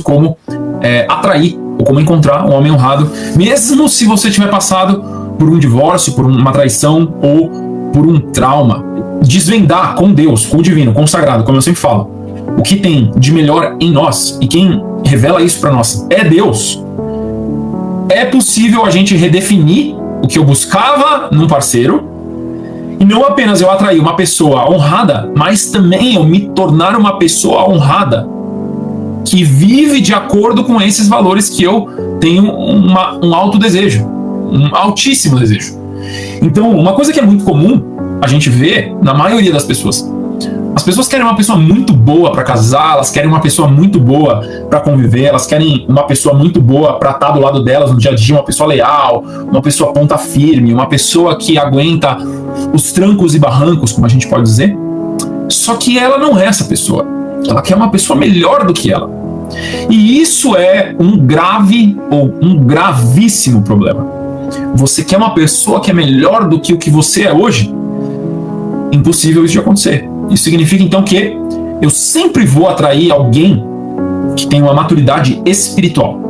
como atrair ou como encontrar um homem honrado, mesmo se você tiver passado por um divórcio, por uma traição ou por um trauma. Desvendar com Deus, com o divino, com o sagrado, como eu sempre falo, o que tem de melhor em nós, e quem revela isso para nós é Deus. É possível a gente redefinir o que eu buscava num parceiro, e não apenas eu atrair uma pessoa honrada, mas também eu me tornar uma pessoa honrada, que vive de acordo com esses valores que eu tenho um alto desejo, um altíssimo desejo. Então, uma coisa que é muito comum a gente vê na maioria das pessoas, as pessoas querem uma pessoa muito boa para casar, elas querem uma pessoa muito boa para conviver, elas querem uma pessoa muito boa para estar do lado delas no dia a dia, uma pessoa leal, uma pessoa ponta firme, uma pessoa que aguenta os trancos e barrancos, como a gente pode dizer. Só que ela não é essa pessoa, ela quer uma pessoa melhor do que ela. E isso é um grave ou um gravíssimo problema. Você quer uma pessoa que é melhor do que o que você é hoje? Impossível isso de acontecer. Isso significa então que eu sempre vou atrair alguém que tem uma maturidade espiritual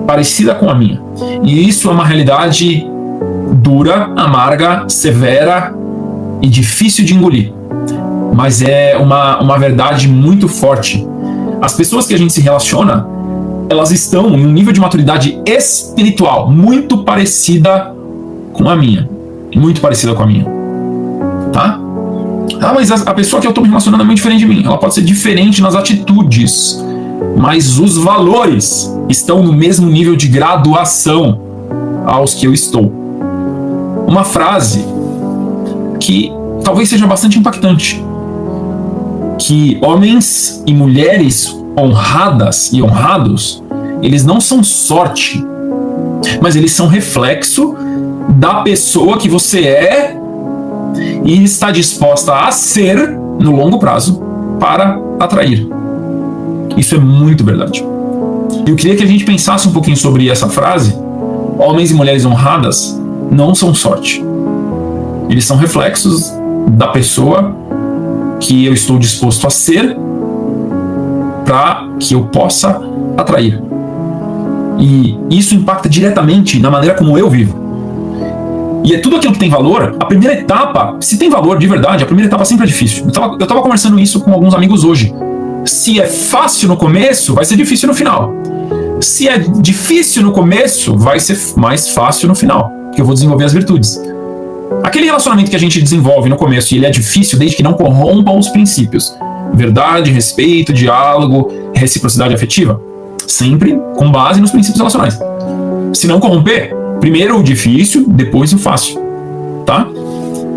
parecida com a minha. E isso é uma realidade dura, amarga, severa e difícil de engolir. Mas é uma verdade muito forte. As pessoas que a gente se relaciona, elas estão em um nível de maturidade espiritual muito parecida com a minha. Muito parecida com a minha. Tá? Ah, mas a pessoa que eu estou me relacionando é muito diferente de mim. Ela pode ser diferente nas atitudes, mas os valores estão no mesmo nível de graduação aos que eu estou. Uma frase que talvez seja bastante impactante, que homens e mulheres honradas e honrados, eles não são sorte, mas eles são reflexo da pessoa que você é e está disposta a ser no longo prazo para atrair. Isso é muito verdade. Eu queria que a gente pensasse um pouquinho sobre essa frase. Homens e mulheres honradas não são sorte. Eles são reflexos da pessoa que eu estou disposto a ser para que eu possa atrair. E isso impacta diretamente na maneira como eu vivo. E é tudo aquilo que tem valor. A primeira etapa, se tem valor de verdade, a primeira etapa sempre é difícil. Eu tava conversando isso com alguns amigos hoje. Se é fácil no começo, vai ser difícil no final. Se é difícil no começo, vai ser mais fácil no final, porque eu vou desenvolver as virtudes. Aquele relacionamento que a gente desenvolve no começo e ele é difícil desde que não corrompam os princípios: verdade, respeito, diálogo, reciprocidade afetiva, sempre com base nos princípios relacionais. Se não corromper, primeiro o difícil, depois o fácil, tá?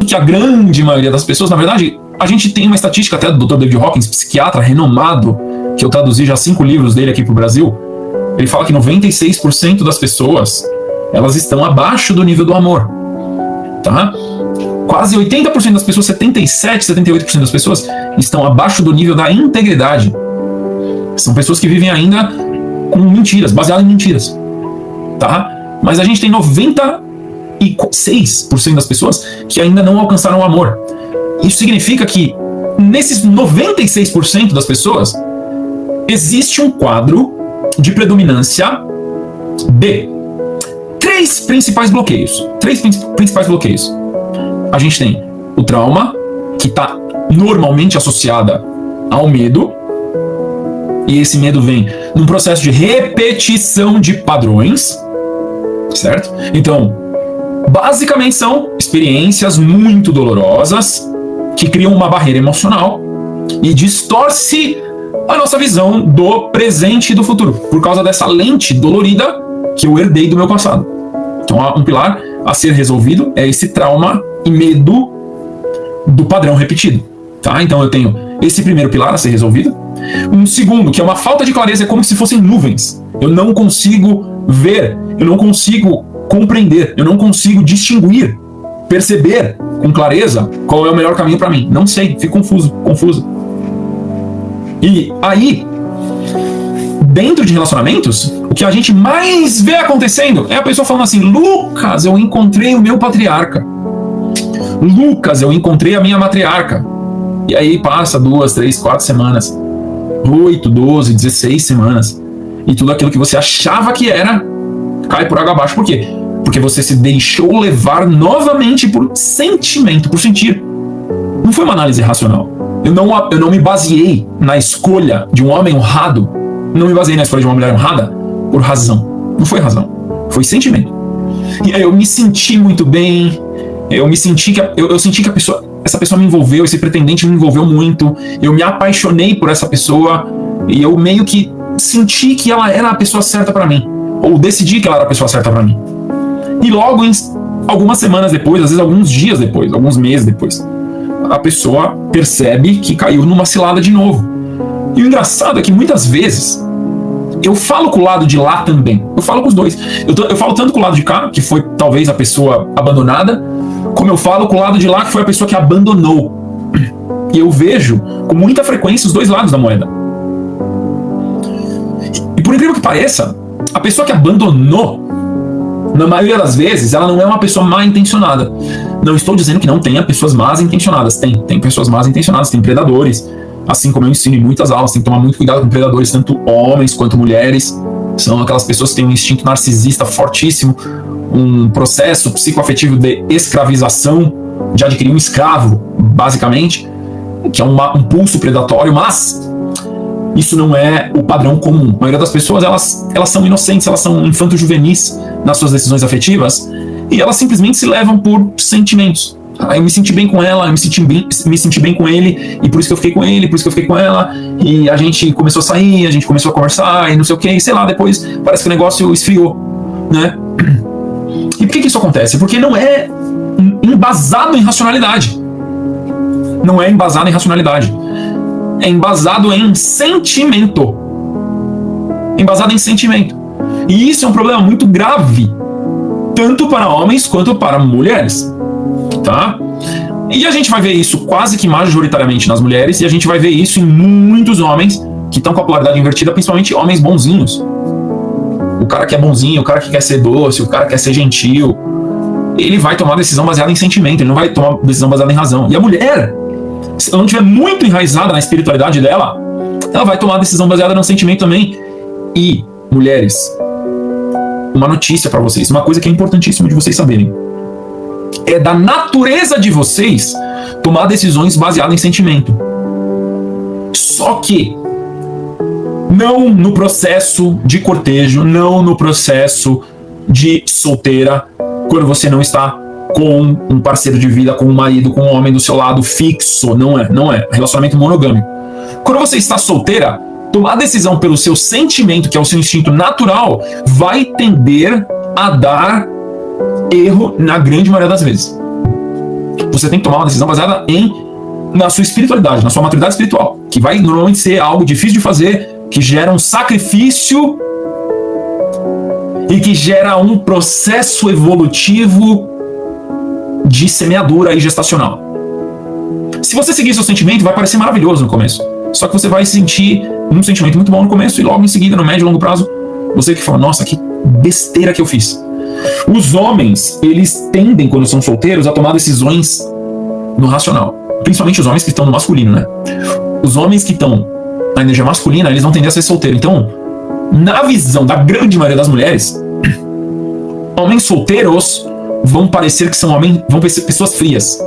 Que a grande maioria das pessoas, na verdade, a gente tem uma estatística até do Dr. David Hawkins, psiquiatra renomado, que eu traduzi já 5 livros dele aqui pro Brasil. Ele fala que 96% das pessoas, elas estão abaixo do nível do amor, tá? Quase 80% das pessoas, 77, 78% das pessoas estão abaixo do nível da integridade. São pessoas que vivem ainda com mentiras, baseadas em mentiras, tá? Mas a gente tem 96% das pessoas que ainda não alcançaram o amor. Isso significa que nesses 96% das pessoas existe um quadro de predominância B. 3 principais bloqueios. A gente tem o trauma, que está normalmente associada ao medo, e esse medo vem num processo de repetição de padrões, certo? Então, basicamente são experiências muito dolorosas que criam uma barreira emocional e distorce a nossa visão do presente e do futuro, por causa dessa lente dolorida que eu herdei do meu passado. Então, um pilar a ser resolvido é esse trauma e medo do padrão repetido, tá? Então eu tenho esse primeiro pilar a ser resolvido. Um segundo, que é uma falta de clareza, é como se fossem nuvens. Eu não consigo ver, eu não consigo compreender, eu não consigo distinguir, perceber com clareza qual é o melhor caminho para mim. Não sei, fico confuso. E aí, dentro de relacionamentos, o que a gente mais vê acontecendo é a pessoa falando assim: Lucas, eu encontrei o meu patriarca. Lucas, eu encontrei a minha matriarca. E aí passa 2, 3, 4 semanas, 8, 12, 16 semanas. E tudo aquilo que você achava que era, cai por água abaixo. Por quê? Porque você se deixou levar novamente por sentimento, por sentir. Não foi uma análise racional. Eu não me baseei na escolha de um homem honrado, não me baseei na escolha de uma mulher honrada por razão. Não foi razão, foi sentimento. E aí eu me senti muito bem, eu senti que essa pessoa me envolveu, esse pretendente me envolveu muito, eu me apaixonei por essa pessoa e eu meio que senti que ela era a pessoa certa para mim, ou decidi que ela era a pessoa certa para mim. E logo, algumas semanas depois, às vezes alguns dias depois, alguns meses depois, a pessoa percebe que caiu numa cilada de novo. E o engraçado é que muitas vezes eu falo com o lado de lá também. Eu falo com os dois. Eu falo tanto com o lado de cá, que foi talvez a pessoa abandonada, como eu falo com o lado de lá, que foi a pessoa que abandonou. E eu vejo com muita frequência os dois lados da moeda. E por incrível que pareça, a pessoa que abandonou, na maioria das vezes, ela não é uma pessoa mal intencionada. Não estou dizendo que não tenha pessoas más intencionadas. Tem pessoas más intencionadas, tem predadores. Assim como eu ensino em muitas aulas, tem que tomar muito cuidado com predadores, tanto homens quanto mulheres. São aquelas pessoas que têm um instinto narcisista fortíssimo, um processo psicoafetivo de escravização, de adquirir um escravo, basicamente, que é um pulso predatório, mas isso não é o padrão comum. A maioria das pessoas, elas são inocentes, elas são infanto-juvenis nas suas decisões afetivas, e elas simplesmente se levam por sentimentos. Eu me senti bem com ela, eu me senti bem com ele, e por isso que eu fiquei com ele, por isso que eu fiquei com ela, e a gente começou a sair, a gente começou a conversar, e não sei o que, e sei lá, depois parece que o negócio esfriou, né? E por que isso acontece? Porque não é embasado em racionalidade. Não é embasado em racionalidade. É embasado em sentimento. Embasado em sentimento. E isso é um problema muito grave, tanto para homens quanto para mulheres. Tá? E a gente vai ver isso quase que majoritariamente nas mulheres, e a gente vai ver isso em muitos homens que estão com a polaridade invertida, principalmente homens bonzinhos. O cara que é bonzinho, o cara que quer ser doce, o cara que quer ser gentil, ele vai tomar decisão baseada em sentimento, ele não vai tomar decisão baseada em razão. E a mulher, se ela não estiver muito enraizada na espiritualidade dela, ela vai tomar decisão baseada no sentimento também. E, mulheres, uma notícia para vocês, uma coisa que é importantíssima de vocês saberem. É da natureza de vocês tomar decisões baseadas em sentimento. Só que não no processo de cortejo, não no processo de solteira, quando você não está com um parceiro de vida, com um marido, com um homem do seu lado fixo. Não é. Relacionamento monogâmico. Quando você está solteira, tomar decisão pelo seu sentimento, que é o seu instinto natural, vai tender a dar erro na grande maioria das vezes. Você tem que tomar uma decisão baseada na sua espiritualidade, na sua maturidade espiritual, que vai normalmente ser algo difícil de fazer, que gera um sacrifício e que gera um processo evolutivo de semeadura e gestacional. Se você seguir seu sentimento, vai parecer maravilhoso no começo. Só que você vai sentir um sentimento muito bom no começo e logo em seguida, no médio e longo prazo, você que fala, nossa, que besteira que eu fiz. Os homens, eles tendem, quando são solteiros, a tomar decisões no racional. Principalmente os homens que estão no masculino, né? Os homens que estão na energia masculina, eles vão tender a ser solteiros. Então, na visão da grande maioria das mulheres, homens solteiros vão parecer que são homens, vão ser pessoas frias.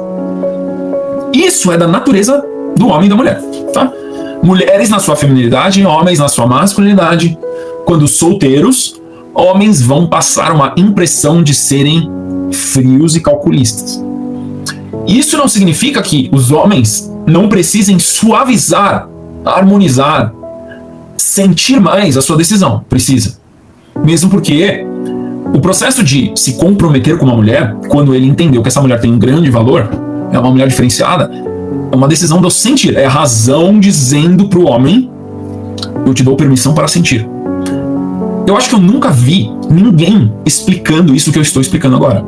Isso é da natureza do homem e da mulher, tá? Mulheres na sua feminilidade, homens na sua masculinidade. Quando solteiros, homens vão passar uma impressão de serem frios e calculistas. Isso não significa que os homens não precisem suavizar, harmonizar, sentir mais a sua decisão. Precisa. Mesmo porque o processo de se comprometer com uma mulher, quando ele entendeu que essa mulher tem um grande valor, é uma mulher diferenciada, é uma decisão do sentir. É a razão dizendo para o homem, eu te dou permissão para sentir. Eu acho que eu nunca vi ninguém explicando isso que eu estou explicando agora.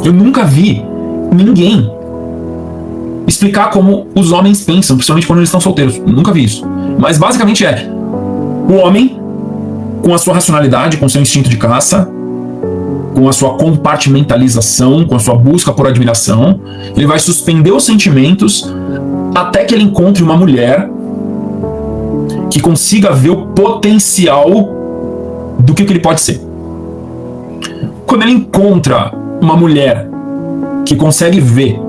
Eu nunca vi ninguém explicar como os homens pensam, principalmente quando eles estão solteiros. Eu nunca vi isso. Mas basicamente é o homem, com a sua racionalidade, com o seu instinto de caça, com a sua compartimentalização, com a sua busca por admiração, ele vai suspender os sentimentos até que ele encontre uma mulher que consiga ver o potencial do que ele pode ser. Quando ele encontra uma mulher que consegue ver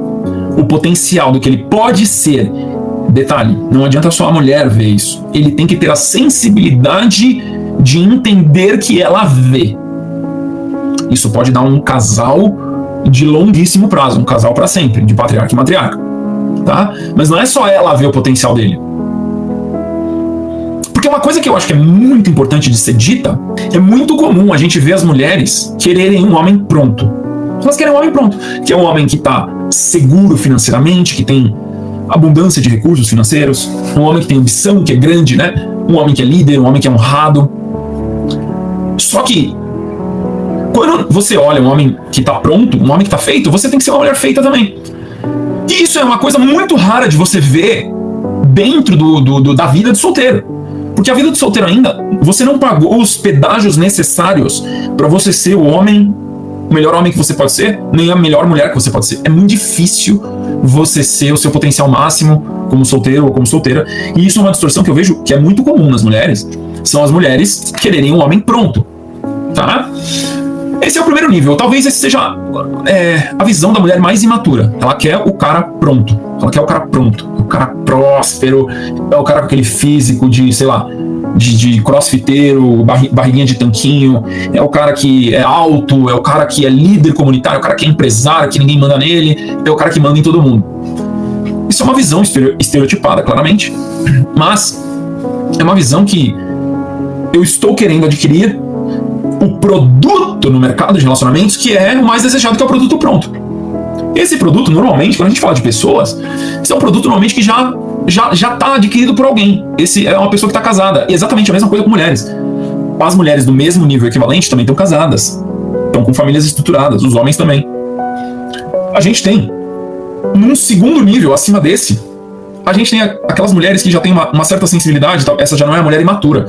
o potencial do que ele pode ser, detalhe, não adianta só a mulher ver isso, ele tem que ter a sensibilidade de entender que ela vê. Isso pode dar um casal de longuíssimo prazo, um casal para sempre, de patriarca e matriarca, tá? Mas não é só ela ver o potencial dele. Porque uma coisa que eu acho que é muito importante de ser dita, é muito comum a gente ver as mulheres quererem um homem pronto. Elas querem um homem pronto, que é um homem que está seguro financeiramente, que tem abundância de recursos financeiros, um homem que tem ambição, que é grande, né? Um homem que é líder, um homem que é honrado. Só que quando você olha um homem que está pronto, um homem que está feito, você tem que ser uma mulher feita também. E isso é uma coisa muito rara de você ver dentro da vida de solteiro. Porque a vida de solteiro ainda, você não pagou os pedágios necessários para você ser o homem, o melhor homem que você pode ser, nem a melhor mulher que você pode ser. É muito difícil você ser o seu potencial máximo como solteiro ou como solteira. E isso é uma distorção que eu vejo que é muito comum nas mulheres. São as mulheres quererem um homem pronto, tá? Esse é o primeiro nível. Talvez esse seja a visão da mulher mais imatura. Ela quer o cara pronto. Ela quer o cara pronto. O cara próspero. É o cara com aquele físico de, sei lá, de crossfiteiro, barriguinha de tanquinho. É o cara que é alto. É o cara que é líder comunitário. É o cara que é empresário, que ninguém manda nele. É o cara que manda em todo mundo. Isso é uma visão estereotipada, claramente. Mas é uma visão que eu estou querendo adquirir o produto no mercado de relacionamentos que é o mais desejado, que é o produto pronto. Esse produto, normalmente, quando a gente fala de pessoas, esse é um produto normalmente que já está adquirido por alguém. Esse é uma pessoa que está casada. E exatamente a mesma coisa com mulheres. As mulheres do mesmo nível equivalente também estão casadas. Estão com famílias estruturadas. Os homens também. A gente tem, num segundo nível, acima desse, a gente tem aquelas mulheres que já têm uma certa sensibilidade. Essa já não é uma mulher imatura.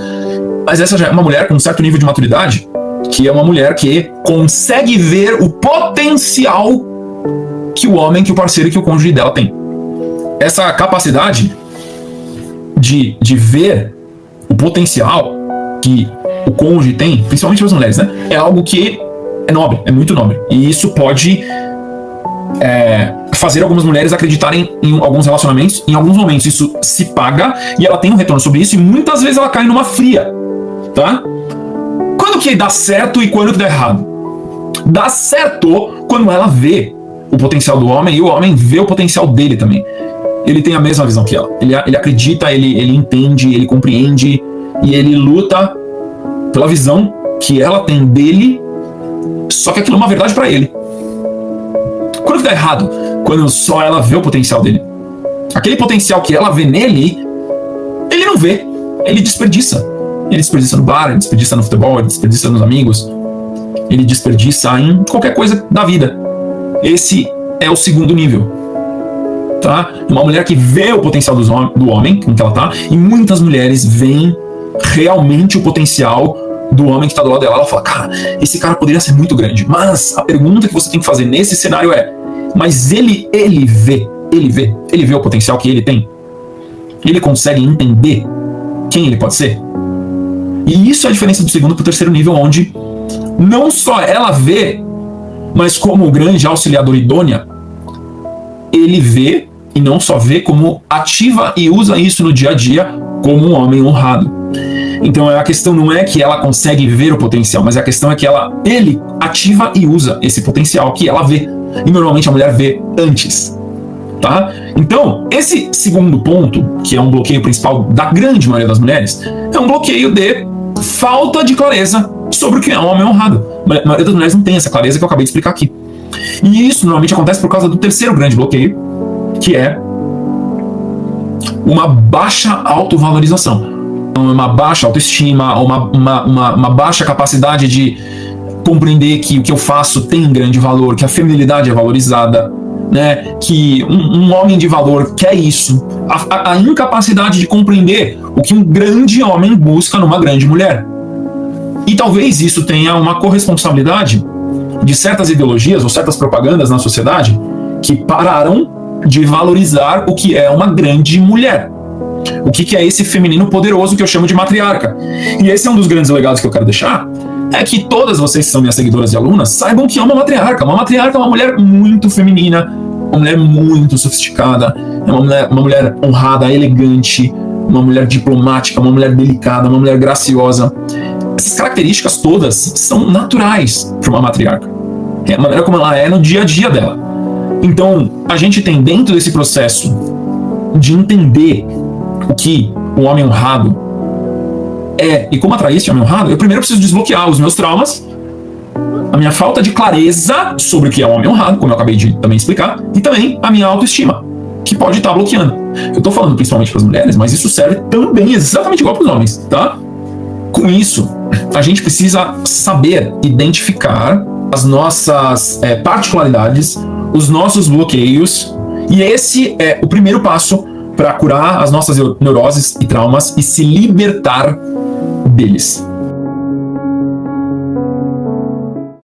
Mas essa já é uma mulher com um certo nível de maturidade, que é uma mulher que consegue ver o potencial que o homem, que o parceiro, que o cônjuge dela tem. Essa capacidade de ver o potencial que o cônjuge tem, principalmente para as mulheres, né? É algo que é nobre, é muito nobre. E isso pode fazer algumas mulheres acreditarem em alguns relacionamentos. Em alguns momentos isso se paga e ela tem um retorno sobre isso, e muitas vezes ela cai numa fria, tá? Quando que dá certo e quando que dá errado? Dá certo quando ela vê o potencial do homem e o homem vê o potencial dele também. Ele tem a mesma visão que ela. Ele acredita, ele entende, ele compreende e ele luta pela visão que ela tem dele, só que aquilo é uma verdade para ele. Quando que dá errado? Quando só ela vê o potencial dele. Aquele potencial que ela vê nele, ele não vê. Ele desperdiça. Ele desperdiça no bar, ele desperdiça no futebol, ele desperdiça nos amigos, ele desperdiça em qualquer coisa da vida. Esse é o segundo nível, tá? Uma mulher que vê o potencial do homem, com que ela tá, e muitas mulheres veem realmente o potencial do homem que está do lado dela. Ela fala, cara, esse cara poderia ser muito grande. Mas a pergunta que você tem que fazer nesse cenário é, mas ele vê o potencial que ele tem? Ele consegue entender quem ele pode ser? E isso é a diferença do segundo para o terceiro nível, onde não só ela vê, mas como grande auxiliadora idônea, ele vê, e não só vê, como ativa e usa isso no dia a dia como um homem honrado. Então a questão não é que ela consegue ver o potencial, mas a questão é que ele ativa e usa esse potencial que ela vê. E normalmente a mulher vê antes, tá? Então, esse segundo ponto, que é um bloqueio principal da grande maioria das mulheres, é um bloqueio de falta de clareza sobre o que é um homem honrado. A maioria das mulheres não tem essa clareza que eu acabei de explicar aqui. E isso normalmente acontece por causa do terceiro grande bloqueio, que é uma baixa autovalorização. Uma baixa autoestima, uma baixa capacidade de compreender que o que eu faço tem grande valor, que a feminilidade é valorizada, né? Que um homem de valor quer isso. A incapacidade de compreender o que um grande homem busca numa grande mulher. E talvez isso tenha uma corresponsabilidade de certas ideologias ou certas propagandas na sociedade que pararam de valorizar o que é uma grande mulher. O que é esse feminino poderoso que eu chamo de matriarca. E esse é um dos grandes legados que eu quero deixar, é que todas vocês que são minhas seguidoras e alunas saibam que é uma matriarca. Uma matriarca é uma mulher muito feminina, uma mulher muito sofisticada, é uma mulher honrada, elegante, uma mulher diplomática, uma mulher delicada, uma mulher graciosa. Essas características todas são naturais para uma matriarca. É a maneira como ela é no dia a dia dela. Então, a gente tem dentro desse processo de entender o que o homem honrado é e como atrair esse homem honrado, eu primeiro preciso desbloquear os meus traumas, a minha falta de clareza sobre o que é um homem honrado, como eu acabei de também explicar, e também a minha autoestima, que pode estar bloqueando. Eu estou falando principalmente para as mulheres, mas isso serve também exatamente igual para os homens, tá? Com isso, a gente precisa saber identificar as nossas particularidades, os nossos bloqueios, e esse é o primeiro passo para curar as nossas neuroses e traumas e se libertar deles.